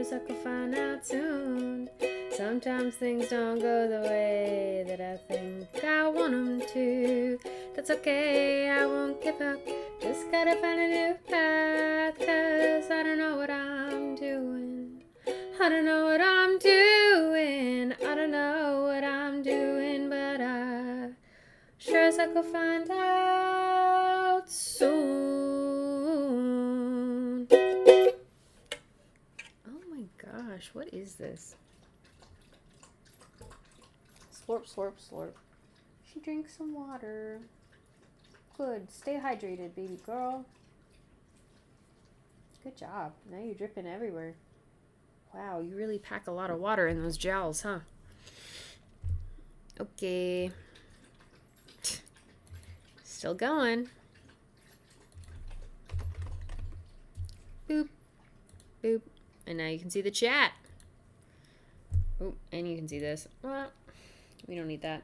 as I could find out soon. Sometimes things don't go the way that I think I want them to. That's okay, I won't give up. Just gotta find a new path, 'cause I don't know what I'm doing. I don't know what I'm doing. I don't know what I'm doing, but I sure as I could find out soon. Oh my gosh, what is this? Slurp, slurp, slurp. She drinks some water. Good. Stay hydrated, baby girl. Good job. Now you're dripping everywhere. Wow, you really pack a lot of water in those gels, huh? Okay. Still going. Boop. Boop. And now you can see the chat. Oh, and you can see this. Well, we don't need that.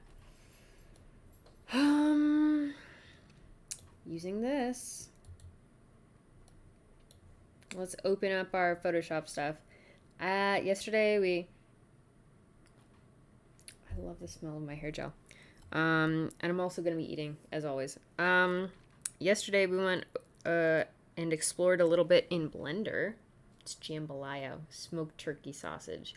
Using this. Let's open up our Photoshop stuff. Yesterday I love the smell of my hair gel. And I'm also going to be eating, as always. Yesterday we went and explored a little bit in Blender. It's jambalaya, smoked turkey sausage.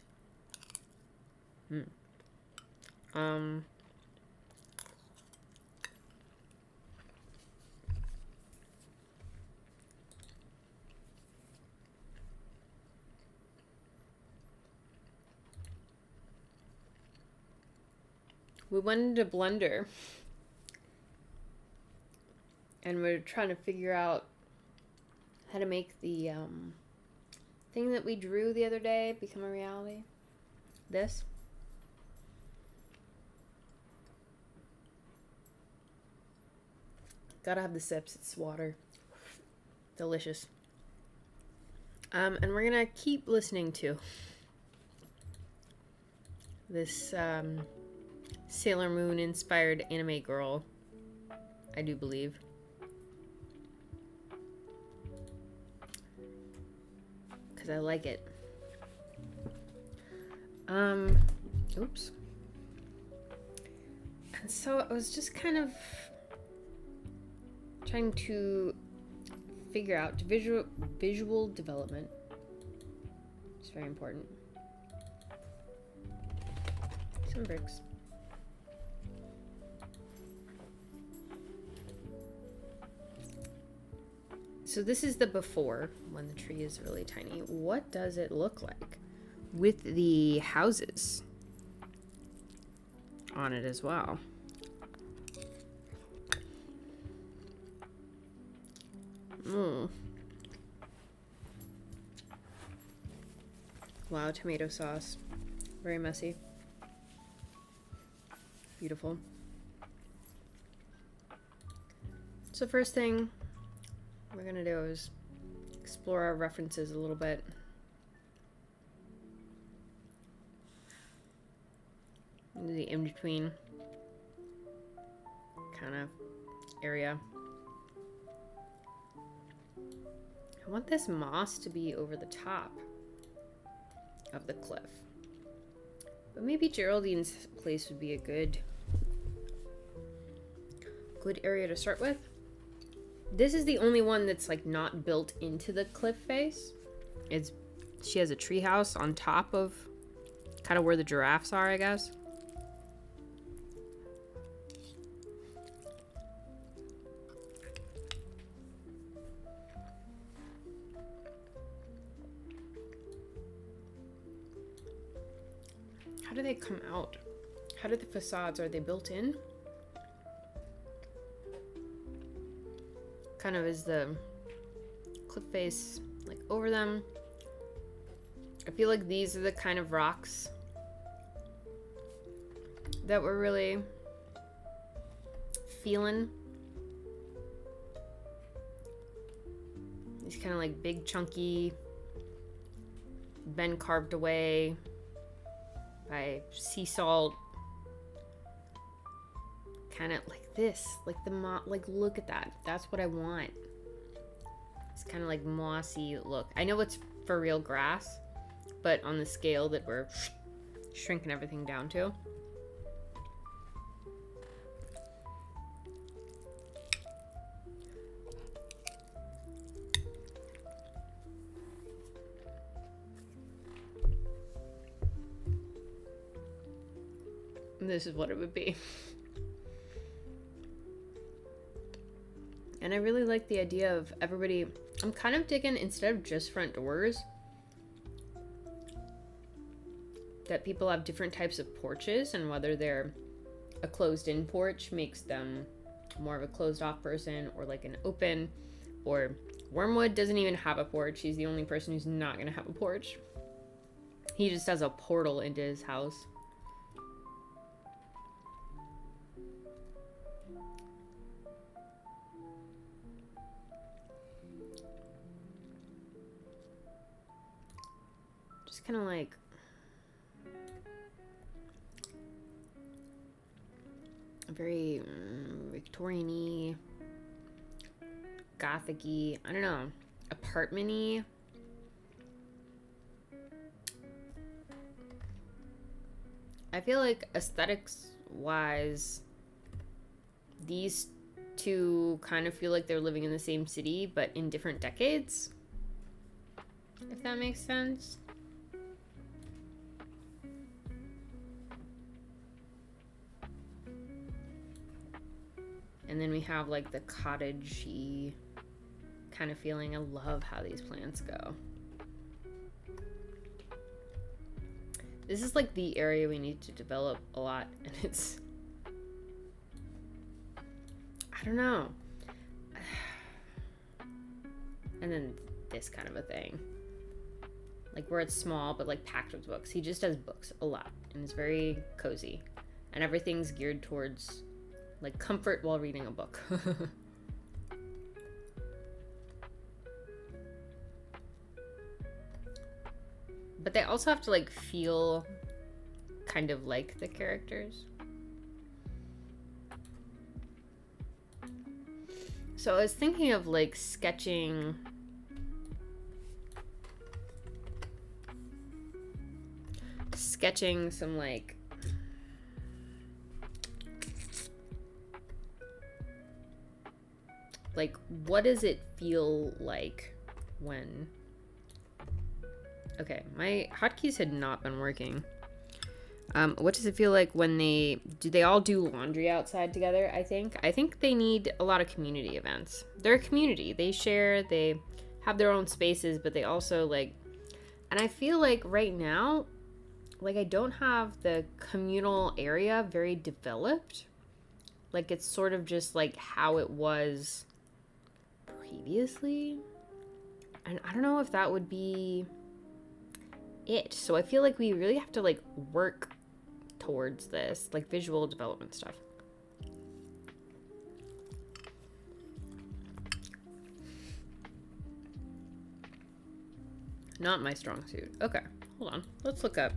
We went into Blender and we're trying to figure out how to make the thing that we drew the other day become a reality. This. Gotta have the sips. It's water. Delicious. And we're gonna keep listening to this Sailor Moon inspired anime girl, I do believe. Because I like it. Oops. And so I was just kind of trying to figure out visual development. It's very important. Some bricks. So this is the before, when the tree is really tiny. What does it look like with the houses on it as well? Wow, tomato sauce. Very messy. Beautiful. So first thing we're gonna do is explore our references a little bit. The in-between kind of area. I want this moss to be over the top of the cliff. But maybe Geraldine's place would be a good area to start with. This is the only one that's like not built into the cliff face. She has a tree house on top of kind of where the giraffes are, I guess. How do they come out? How do the facades, are they built in? Kind of is the cliff face like over them. I feel like these are the kind of rocks that we're really feeling. These kind of like big chunky, been carved away by sea salt. Kind of like this, like like look at that. That's what I want. It's kind of like mossy look. I know it's for real grass, but on the scale that we're shrinking everything down to. This is what it would be. And I really like the idea of everybody. I'm kind of digging, instead of just front doors, that people have different types of porches, and whether they're a closed-in porch makes them more of a closed-off person, or like an open, or Wormwood doesn't even have a porch. He's the only person who's not going to have a porch. He just has a portal into his house. Just kind of like very Victorian-y, gothic-y, I don't know, apartment-y. I feel like aesthetics-wise, these two kind of feel like they're living in the same city, but in different decades, if that makes sense. And then we have like the cottage-y kind of feeling. I love how these plants go. This is like the area we need to develop a lot, and it's, I don't know. And then this kind of a thing. Like where it's small, but like packed with books. He just does books a lot, and it's very cozy. And everything's geared towards like comfort while reading a book. But they also have to like feel kind of like the characters. So I was thinking of like sketching some like what does it feel like when, okay, my hotkeys had not been working. What does it feel like when they all do laundry outside together? I think they need a lot of community events. They're a community. They share, they have their own spaces, but they also like, and I feel like right now, like I don't have the communal area very developed. Like it's sort of just like how it was previously. And I don't know if that would be it. So I feel like we really have to like work towards this, like visual development stuff. Not my strong suit. Okay, hold on. Let's look up.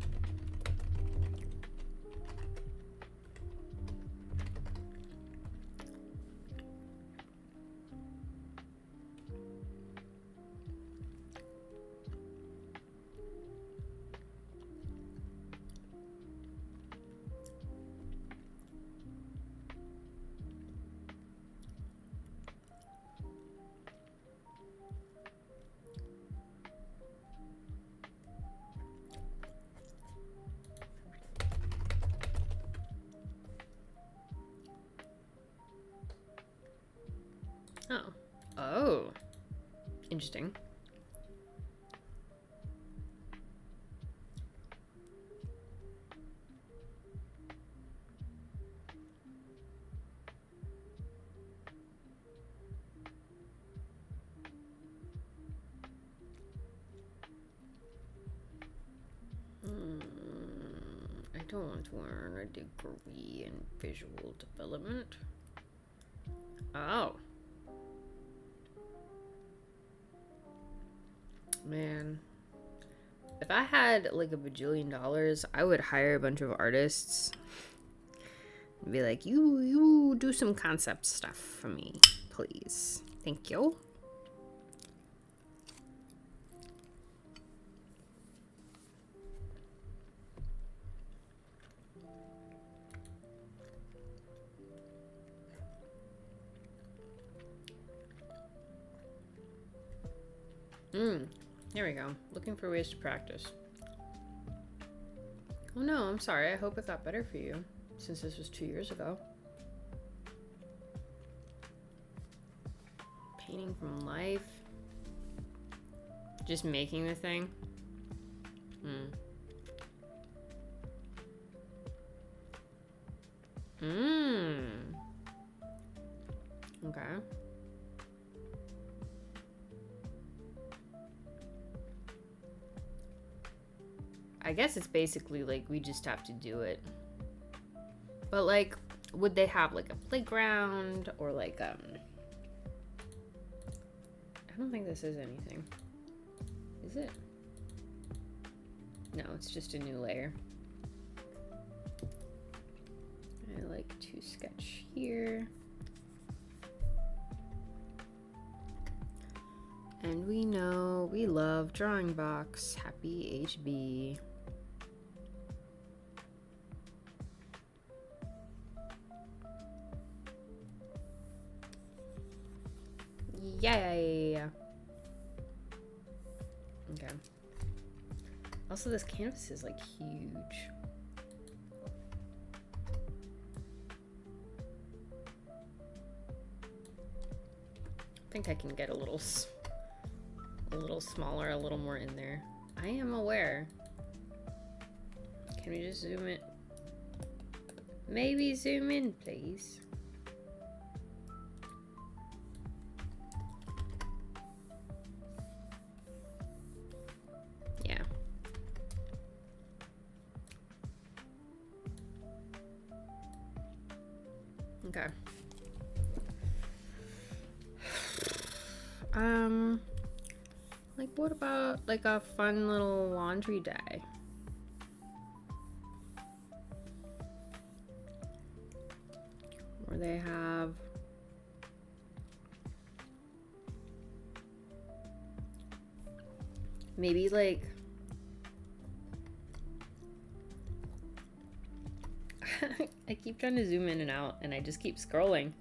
Oh, interesting. I don't want to earn a degree in visual development. Oh. Man, if I had like a bajillion dollars, I would hire a bunch of artists and be like, you do some concept stuff for me, please. Thank you. There we go. Looking for ways to practice. Oh no, I'm sorry. I hope it got better for you since this was 2 years ago. Painting from life. Just making the thing. Okay. I guess it's basically like we just have to do it. But like, would they have like a playground or like I don't think this is anything. Is it? No, it's just a new layer. I like to sketch here. And we know we love drawing box. Happy HB. Yay! Okay. Also, this canvas is like huge. I think I can get a little smaller, a little more in there. I am aware. Can we just zoom it? Maybe zoom in, please. Yeah. Okay. Like what about like a fun little laundry day? Where they have maybe like I keep trying to zoom in and out and I just keep scrolling.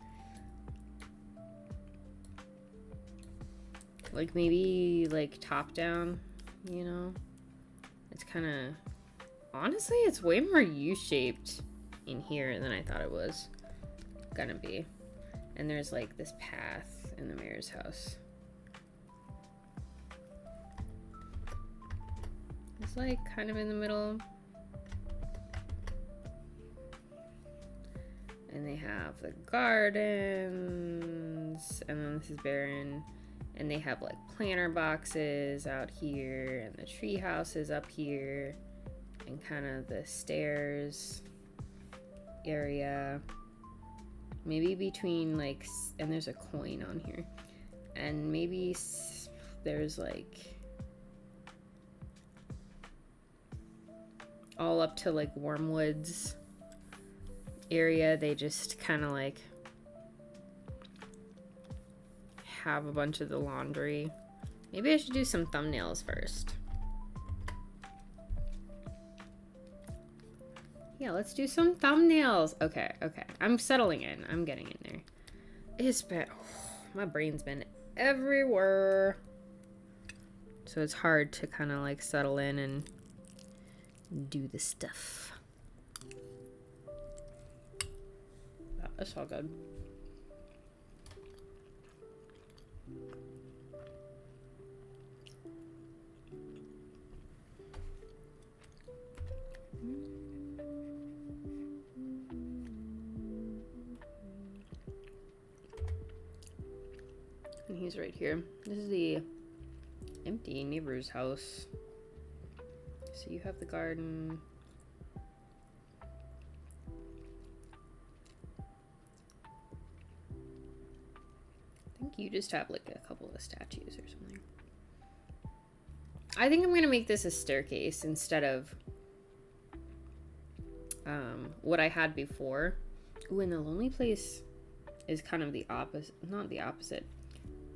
Like maybe like top down, you know? It's kind of, honestly, it's way more U-shaped in here than I thought it was gonna be. And there's like this path in the mayor's house. It's like kind of in the middle. And they have the gardens, and then this is barren. And they have like planter boxes out here, and the tree house is up here, and kind of the stairs area. Maybe between like, and there's a coin on here. And maybe there's like all up to like Wormwoods area. They just kind of like have a bunch of the laundry. Maybe I should do some thumbnails first. Yeah, let's do some thumbnails. Okay. I'm settling in. I'm getting in there. It's been, my brain's been everywhere. So it's hard to kind of like settle in and do the stuff. That's all good. And he's right here. This is the empty neighbor's house. So you have the garden. I think you just have like a couple of statues or something. I think I'm gonna make this a staircase instead of what I had before. Ooh, and the lonely place is kind of the opposite, not the opposite,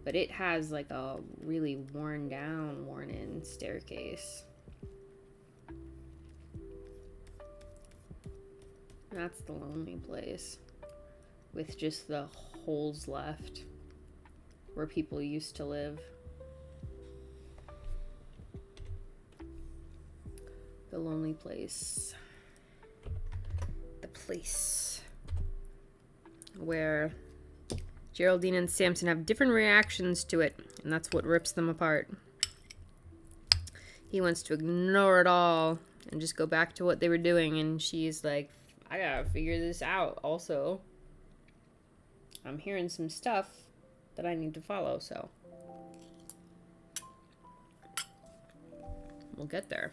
but it has like a really worn in staircase. That's the lonely place with just the holes left where people used to live. The lonely place. The place where Geraldine and Samson have different reactions to it, and that's what rips them apart. He wants to ignore it all and just go back to what they were doing, and she's like, I gotta figure this out also. I'm hearing some stuff that I need to follow, so we'll get there.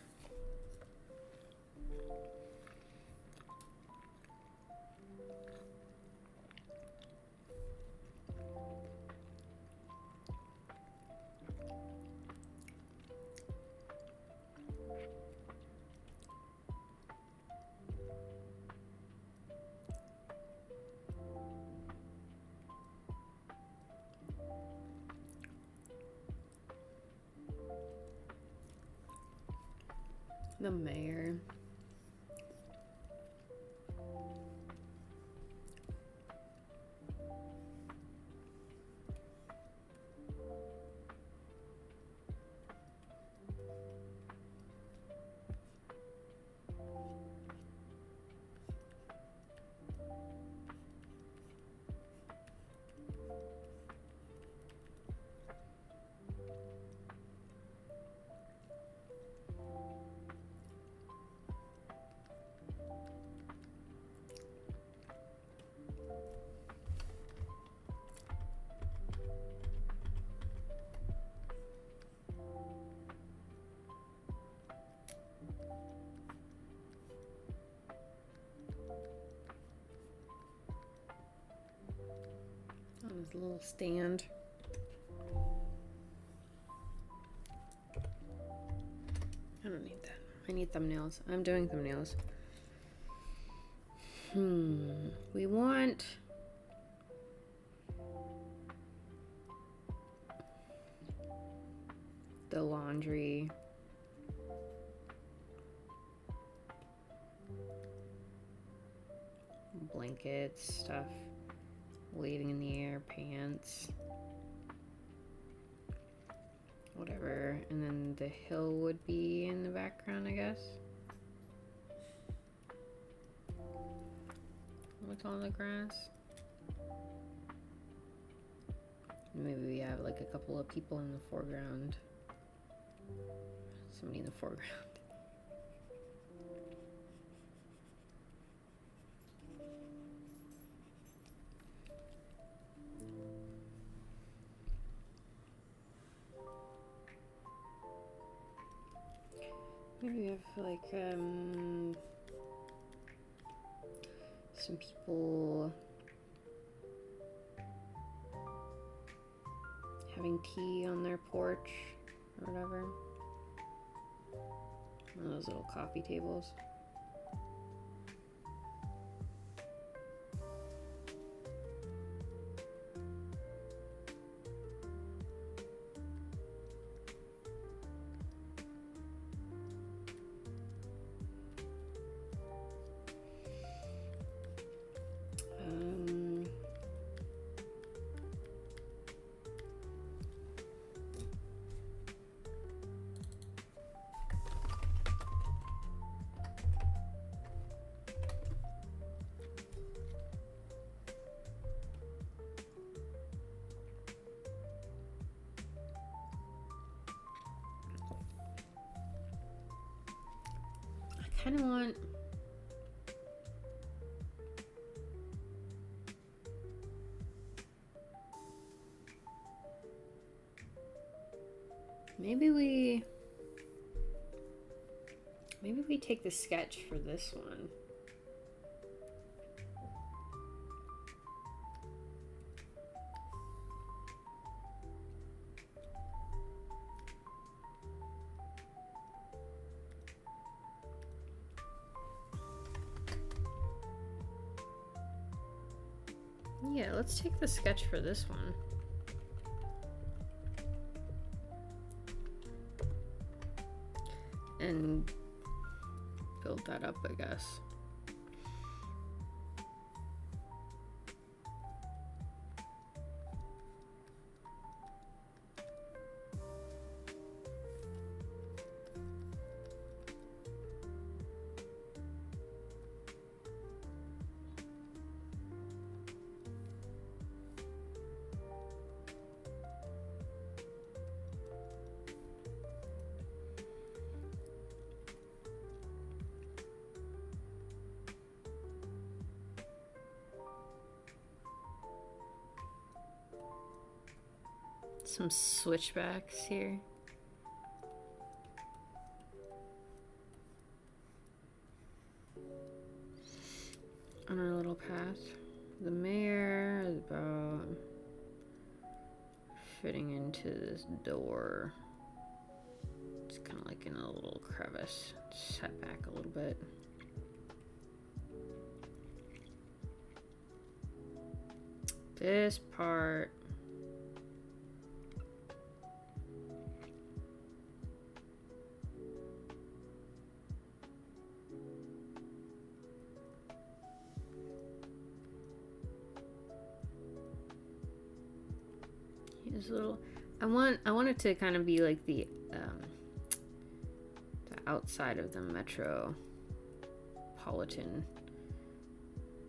The mayor. On his little stand. I don't need that. I need thumbnails. I'm doing thumbnails. We want the laundry. Blankets, stuff. Waving in the air, pants. Whatever. And then the hill would be in the background, I guess. What's on the grass? Maybe we have like a couple of people in the foreground. Somebody in the foreground. Maybe we have like some people having tea on their porch or whatever. One of those little coffee tables. I kind of want maybe we take the sketch for this one. Yeah, let's take the sketch for this one. And build that up, I guess. Some switchbacks here. On our little path. The mayor is about fitting into this door. It's kind of like in a little crevice. Set back a little bit. This part. Here's a little. I want it to kind of be like the outside of the metropolitan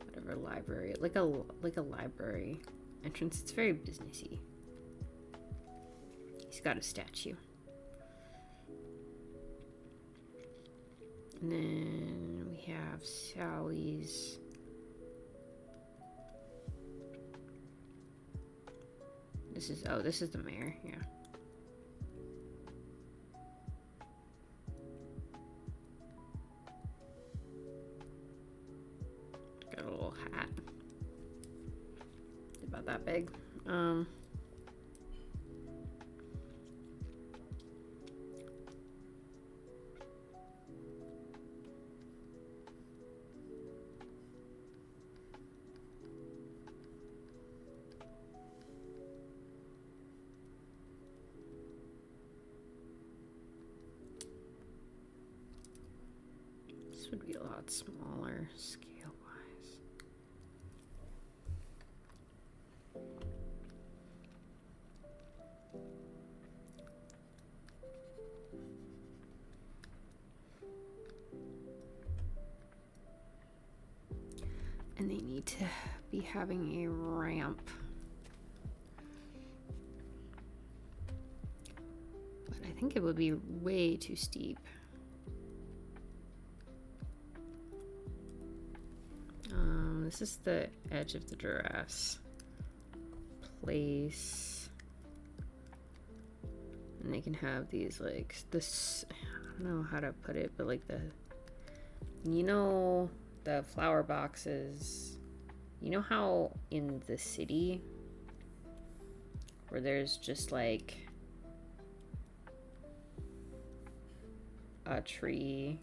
whatever library, like a library entrance. It's very businessy. He's got a statue. And then we have Sally's. This is the mayor, yeah. Got a little hat. It's about that big. This would be a lot smaller scale wise. And they need to be having a ramp. But I think it would be way too steep. This is the edge of the giraffe's place. And they can have these, like, this, I don't know how to put it, but like the flower boxes. You know how in the city where there's just like a tree.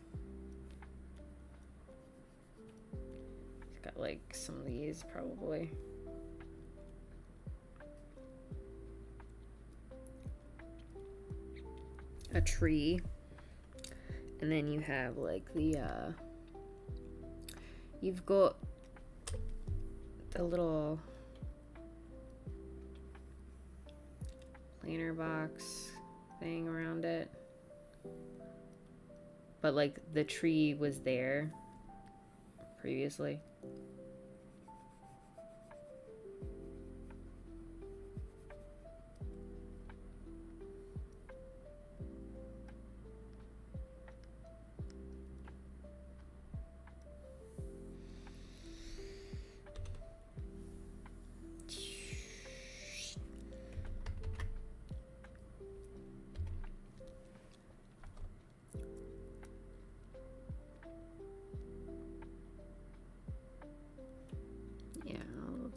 It's got like some of these probably. A tree. And then you have like the you've got the little planter box thing around it. But like the tree was there previously.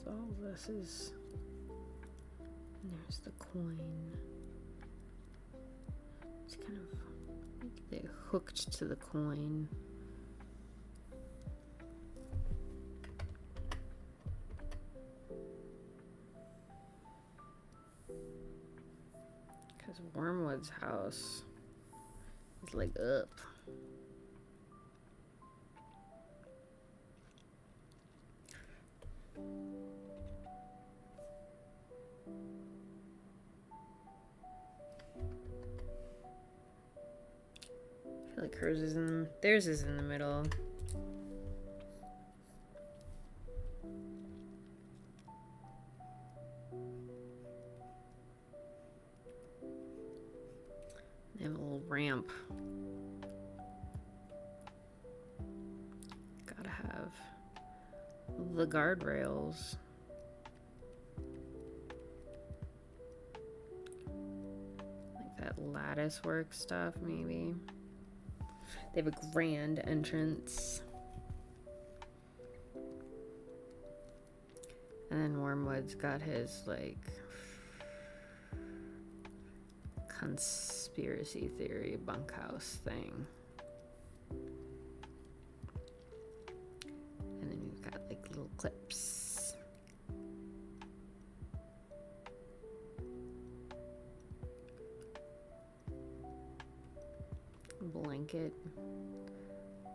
All this is, and there's the coin. It's kind of, they hooked to the coin. Because Wormwood's house is like up. I feel like hers is theirs is in the middle. They have a little ramp. Gotta have the guardrails. that lattice work stuff, maybe. They have a grand entrance. And then Wormwood's got his, like, conspiracy theory bunkhouse thing. And then you've got, like, little clips.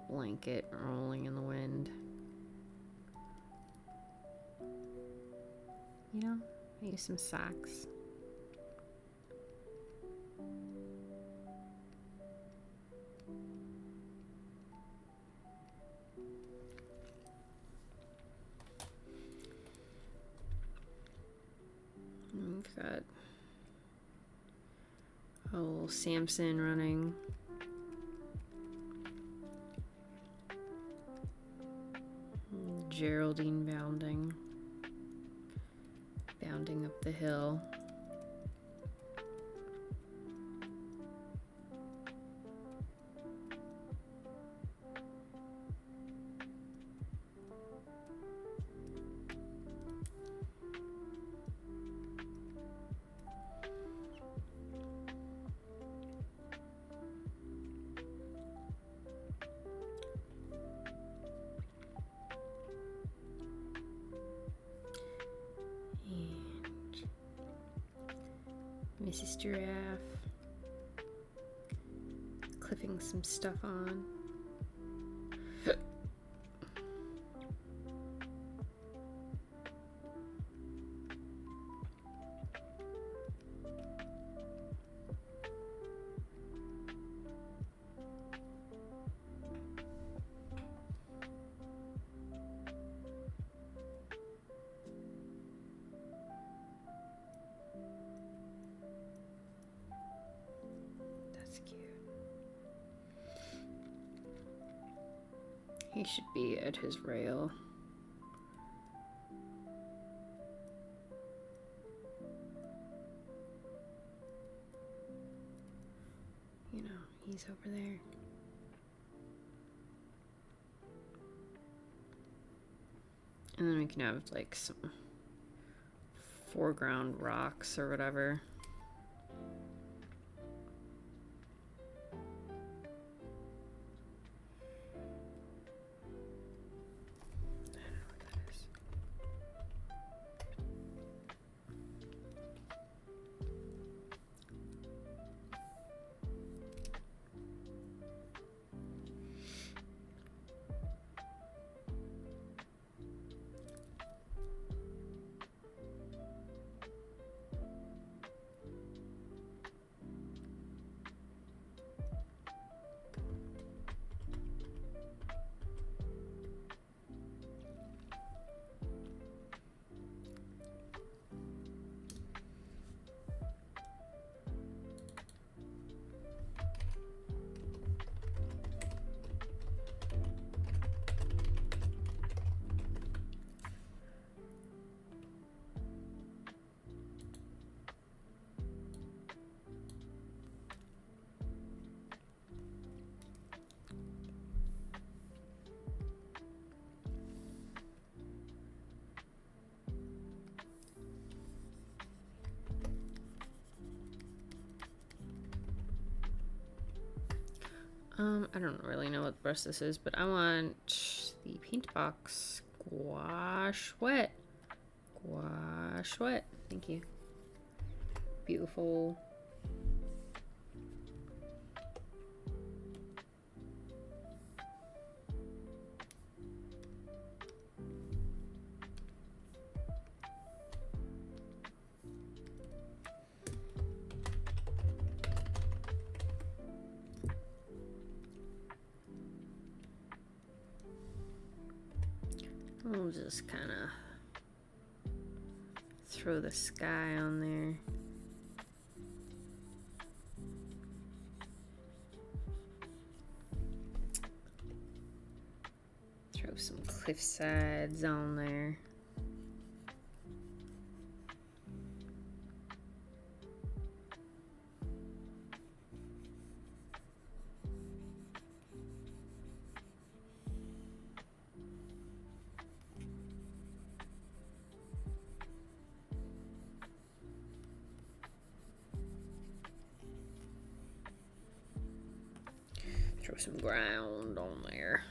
Blanket rolling in the wind. You know, maybe some socks. We've got old Samson running. Geraldine bounding up the hill. Mrs. Giraffe clipping some stuff on. He should be at his rail. You know, he's over there. And then we can have like some foreground rocks or whatever. I don't really know what brush this is, but I want the paint box Gouache Wet. Gouache Wet. Thank you. Beautiful. We'll just kind of throw the sky on there. Throw some cliff sides on there. Throw some ground on there.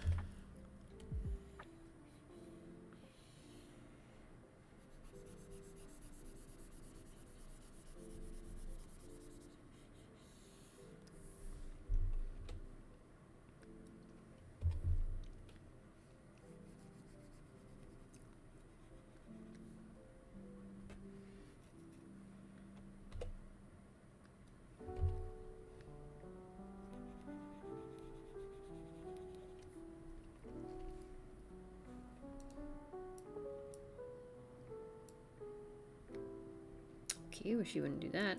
Okay, wish you wouldn't do that.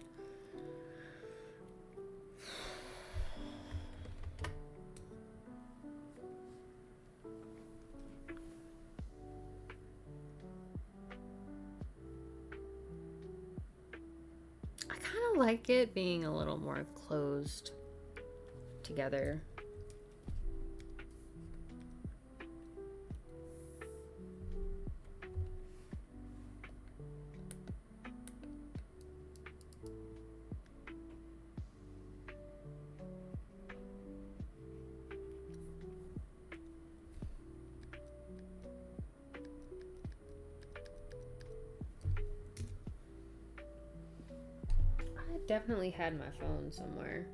I kind of like it being a little more closed together. Definitely had my phone somewhere.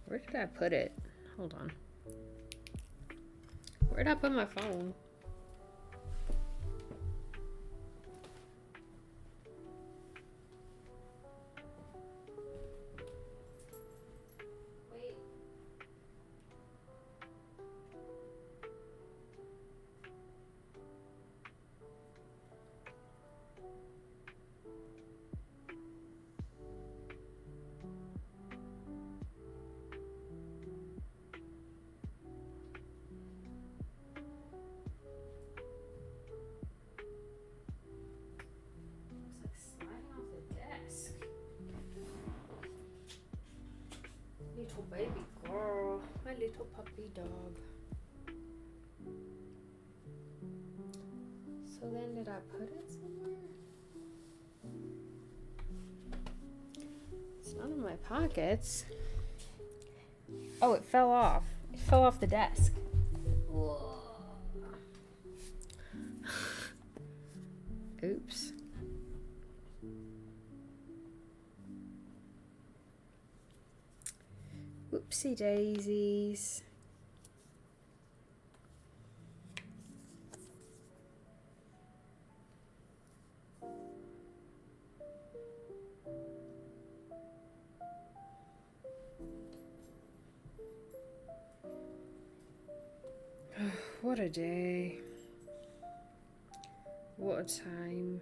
Where did I put it? Hold on. Where did I put my phone? Wait. Little baby girl, my little puppy dog. So then did I put it somewhere? It's not in my pockets. Oh, it fell off. It fell off the desk. Whoa. Oops. Whoopsie daisies. What a day. What a time.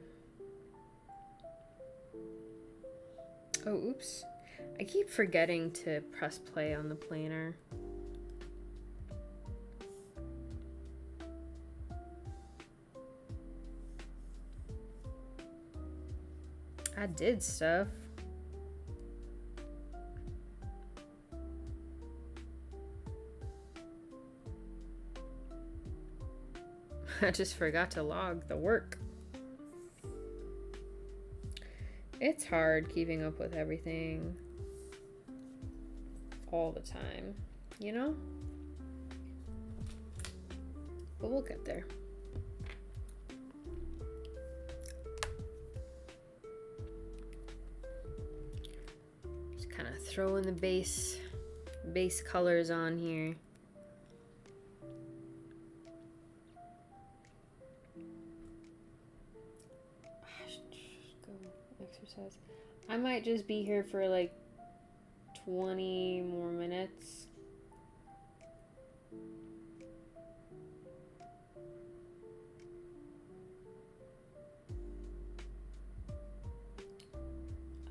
Oh, oops. I keep forgetting to press play on the planner. I did stuff. I just forgot to log the work. It's hard keeping up with everything all the time, you know? But we'll get there. Just kind of throwing the base colors on here. Exercise. I might just be here for like 20 more minutes.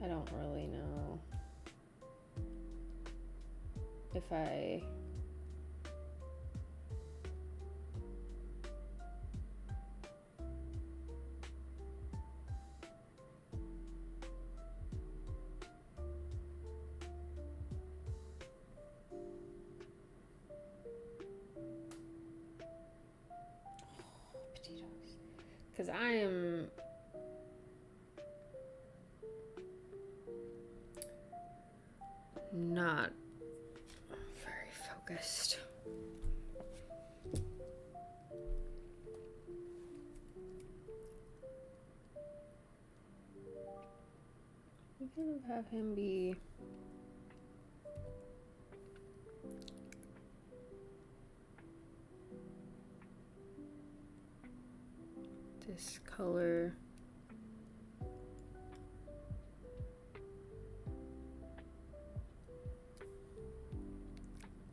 I don't really know if I because I am not very focused. We could have him be this color.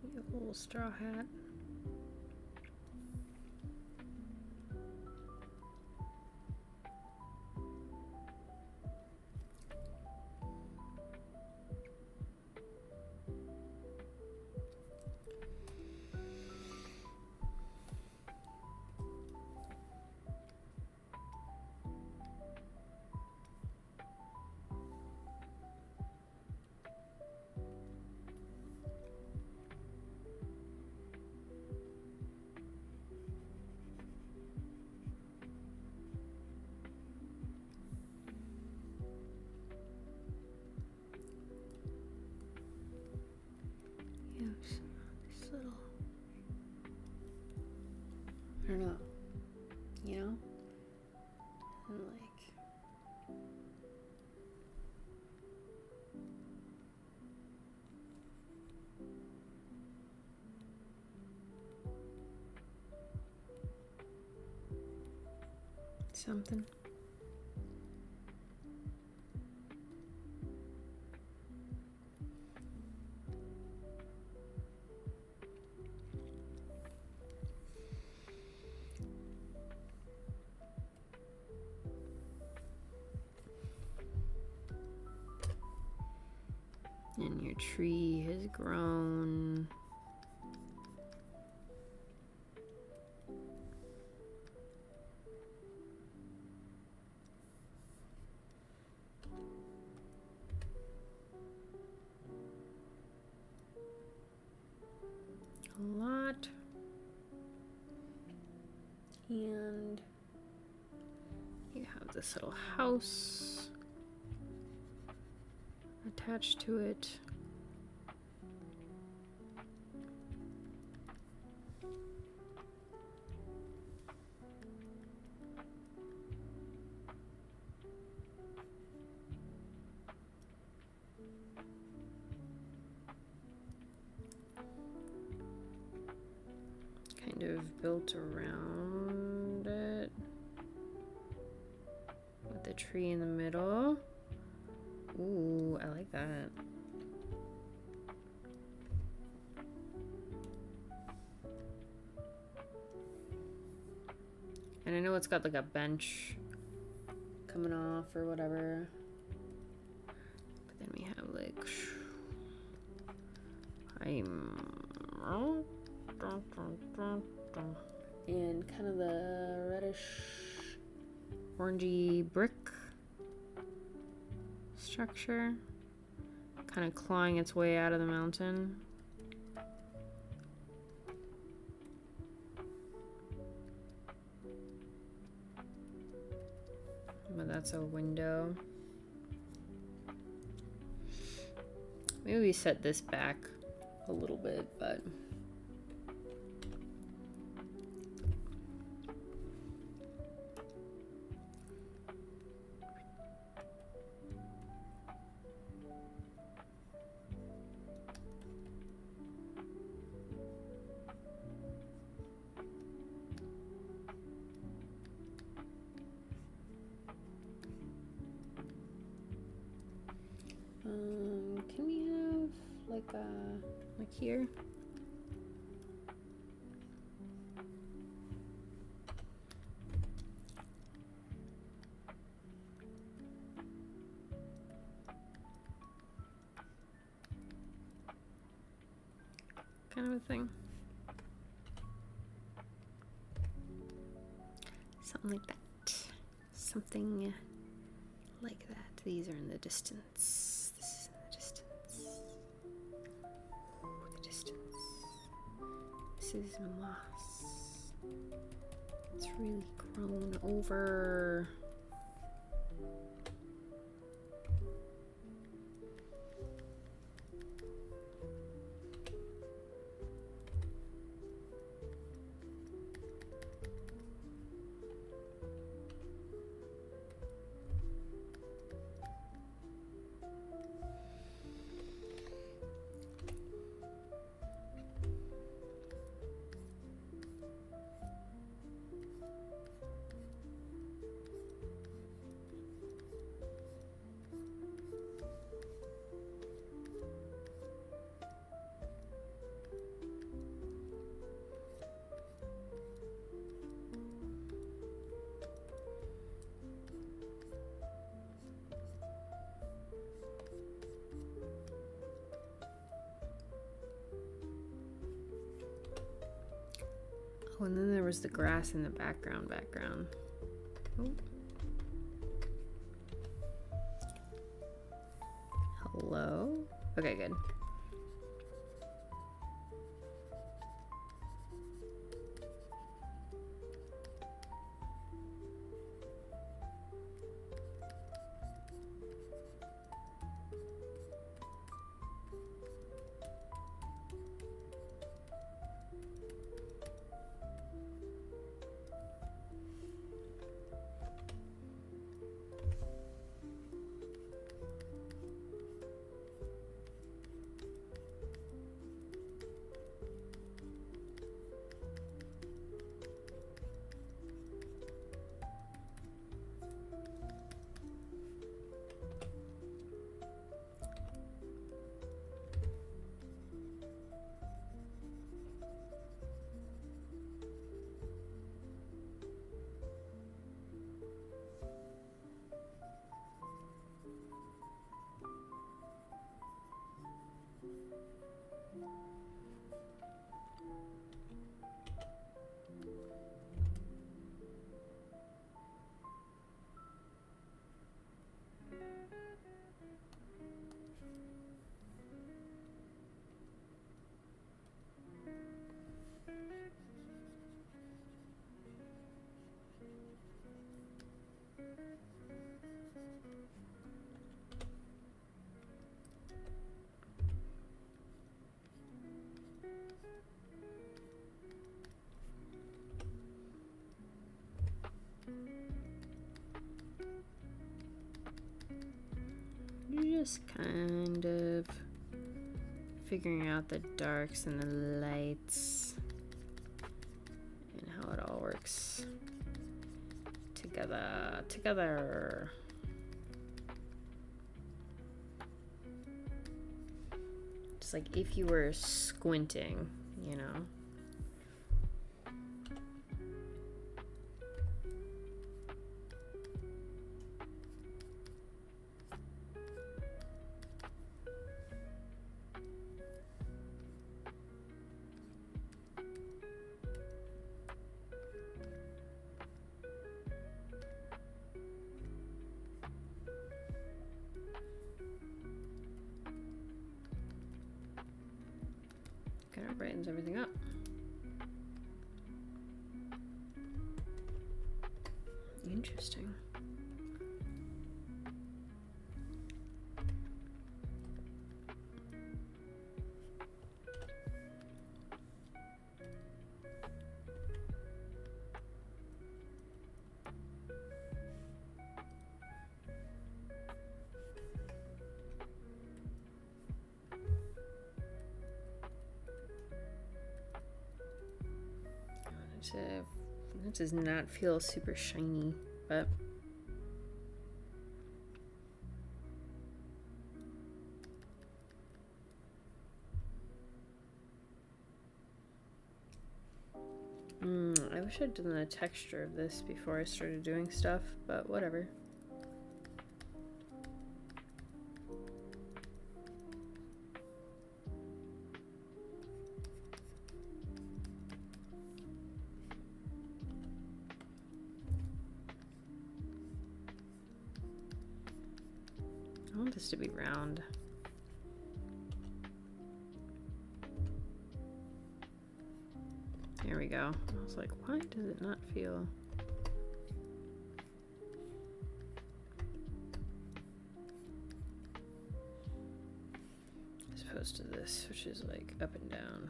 A little straw hat. This little, I don't know, you know, and like something. And your tree has grown. A lot. And you have this little house attached to it. Kind of built around it with the tree in the middle. Ooh, I like that. And I know it's got like a bench coming off or whatever. But then we have like and kind of the reddish orangey brick structure, kind of clawing its way out of the mountain. But that's a window. Maybe we set this back a little bit, but can we have like here? Kind of a thing. Something like that. Something like that. These are in the distance. This is in the distance. Ooh, the distance. This is moss. It's really grown over. Oh, and then there was the grass in the background. Oh. Hello? Okay, good. Just kind of figuring out the darks and the lights and how it all works together. Just like if you were squinting, you know. Kind of brightens everything up. Interesting. That does not feel super shiny, but I wish I'd done the texture of this before I started doing stuff, but whatever. I want this to be round. There we go. I was like, why does it not feel... as opposed to this, which is like up and down.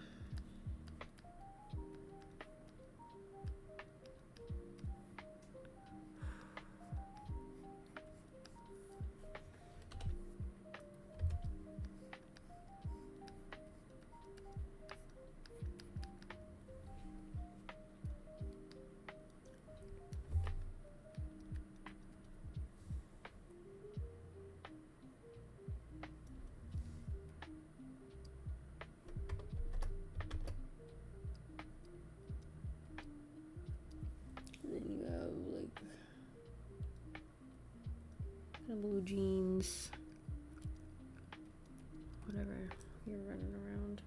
Blue jeans, whatever you're running around.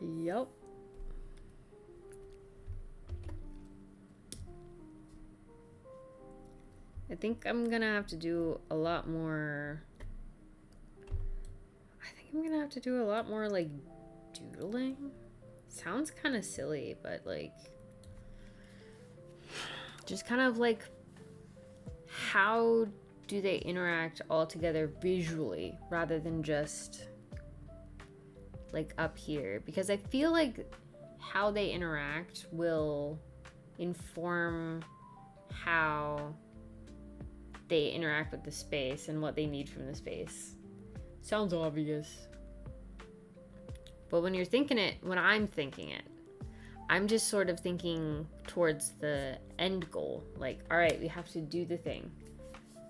Yup. I think I'm gonna have to do a lot more. I think I'm gonna have to do a lot more like doodling. Sounds kind of silly, but like just kind of like how do they interact all together visually rather than just like up here, because I feel like how they interact will inform how they interact with the space and what they need from the space. Sounds obvious. But when you're thinking it, when I'm thinking it, I'm just sort of thinking towards the end goal. Like, all right, we have to do the thing,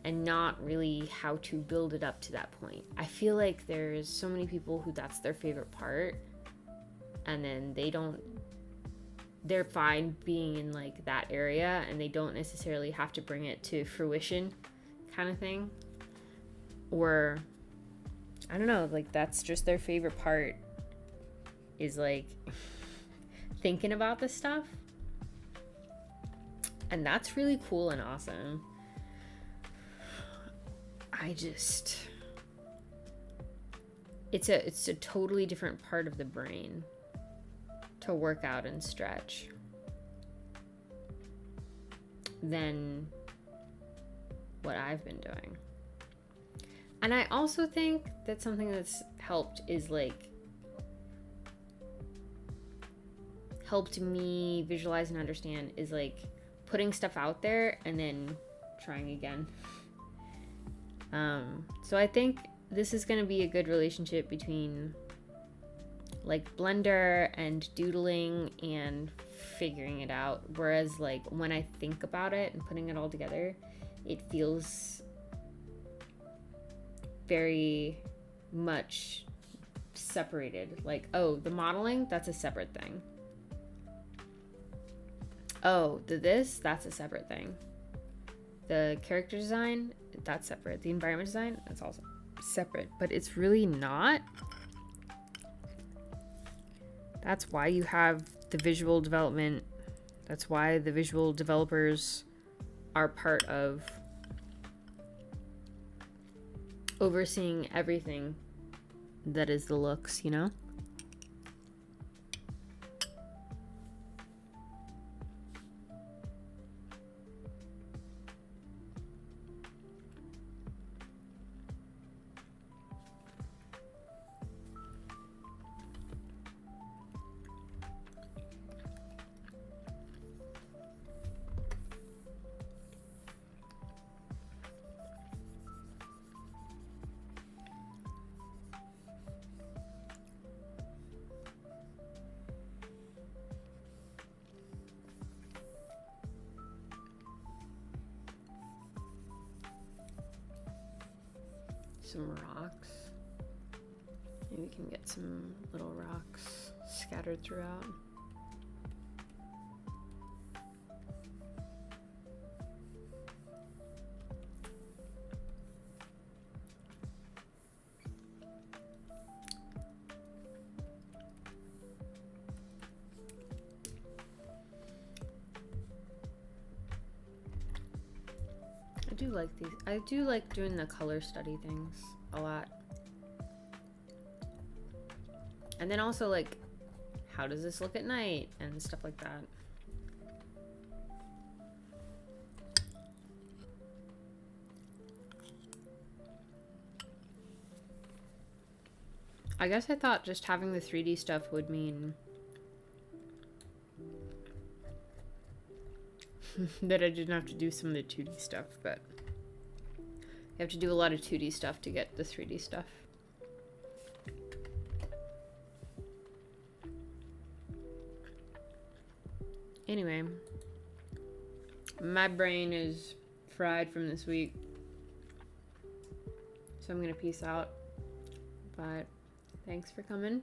and not really how to build it up to that point. I feel like there's so many people who that's their favorite part, and then they're fine being in like that area, and they don't necessarily have to bring it to fruition kind of thing. Or, I don't know, like that's just their favorite part is like thinking about this stuff. And that's really cool and awesome. It's a totally different part of the brain to work out and stretch than what I've been doing. And I also think that something that's helped is like helped me visualize and understand is like putting stuff out there and then trying again. So I think this is going to be a good relationship between like Blender and doodling and figuring it out. Whereas like when I think about it and putting it all together, it feels very much separated. Like, oh, the modeling, that's a separate thing. Oh, that's a separate thing. The character design, that's separate. The environment design, that's also separate. But it's really not. That's why you have the visual development. That's why the visual developers are part of overseeing everything that is the looks, you know? Some rocks. Maybe we can get some little rocks scattered throughout. I do like these. I do like doing the color study things a lot. And then also like, how does this look at night and stuff like that. I guess I thought just having the 3D stuff would mean that I didn't have to do some of the 2D stuff, but you have to do a lot of 2D stuff to get the 3D stuff. Anyway, my brain is fried from this week, so I'm gonna peace out, but thanks for coming.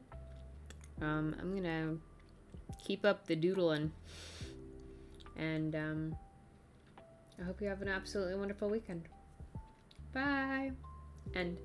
I'm gonna keep up the doodling. And I hope you have an absolutely wonderful weekend. Bye. End.